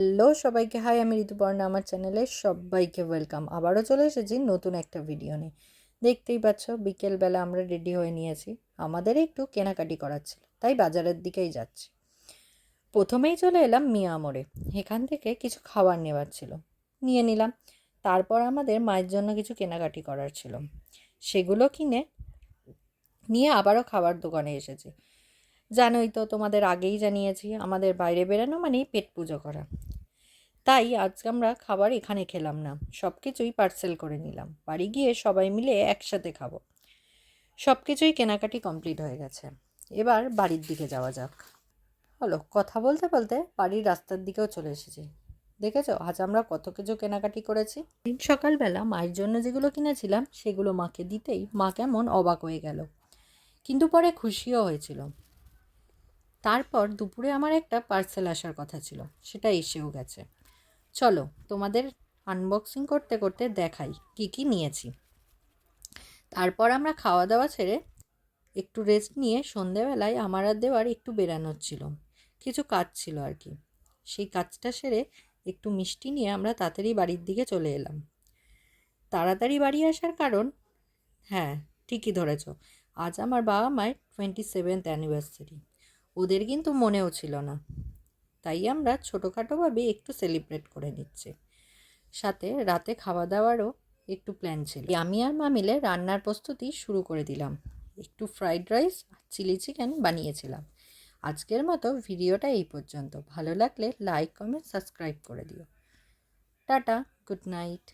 Hello সবাইকে, high, আমি ঋতুপর্ণা। আমার চ্যানেলে সবাইকে ওয়েলকাম। আবারও চলে এসেছি নতুন একটা ভিডিও নিয়ে। দেখতেই পাচ্ছ, বিকেলবেলা আমরা রেডি হয়ে নিয়েছি। আমাদের একটু কেনাকাটি করার ছিল, তাই বাজারের দিকেই যাচ্ছি। প্রথমেই চলে এলাম মিয়া মোড়ে। এখান থেকে কিছু খাবার নেওয়ার ছিল, নিয়ে নিলাম। তারপর আমাদের মায়ের জন্য কিছু কেনাকাটি করার ছিল, সেগুলো কিনে নিয়ে আবারও খাবার দোকানে এসেছি। জানোই তো, তোমাদের আগেই জানিয়েছি, আমাদের বাইরে বেরানো মানেই পেট পুজো করা। তাই আজকে আমরা খাবার এখানে খেলাম না, সব কিছুই পার্সেল করে নিলাম। বাড়ি গিয়ে সবাই মিলে একসাথে খাবো। সব কিছুই কেনাকাটি কমপ্লিট হয়ে গেছে, এবার বাড়ির দিকে যাওয়া যাক। হলো, কথা বলতে বলতে বাড়ির রাস্তার দিকেও চলে এসেছি। দেখেছো আজ আমরা কত কিছু কেনাকাটি করেছি। দিন সকালবেলা মায়ের জন্য যেগুলো কিনেছিলাম সেগুলো মাকে দিতেই মা কেমন অবাক হয়ে গেল, কিন্তু পরে খুশিও হয়েছিল। তারপর দুপুরে আমার একটা পার্সেল আসার কথা ছিল, সেটা এসেও গেছে। চলো তোমাদের আনবক্সিং করতে করতে দেখাই কি কি নিয়েছি। তারপর আমরা খাওয়া দাওয়া ছেড়ে একটু রেস্ট নিয়ে সন্ধেবেলায় আমার আর দেওয়ার একটু বেরানোর ছিল, কিছু কাজ ছিল আর কি। সেই কাজটা সেরে একটু মিষ্টি নিয়ে আমরা তাড়াতাড়ি বাড়ির দিকে চলে এলাম। তাড়াতাড়ি বাড়ি আসার কারণ, হ্যাঁ, ঠিকই ধরেছ, আজ আমার বাবা মায়ের 27th অ্যানিভার্সারি। ওদের কিন্তু মনেও ছিল না, তাই আমরা ছোটোখাটোভাবে একটু সেলিব্রেট করে নিচ্ছি। সাথে রাতে খাওয়া দাওয়ারও একটু প্ল্যান ছিল। আমি আর মা মিলে রান্নার প্রস্তুতি শুরু করে দিলাম। একটু ফ্রাইড রাইস আর চিলি চিকেন বানিয়েছিলাম। আজকের মতো ভিডিওটা এই পর্যন্ত। ভালো লাগলে লাইক, কমেন্ট, সাবস্ক্রাইব করে দিও। Tata, good night.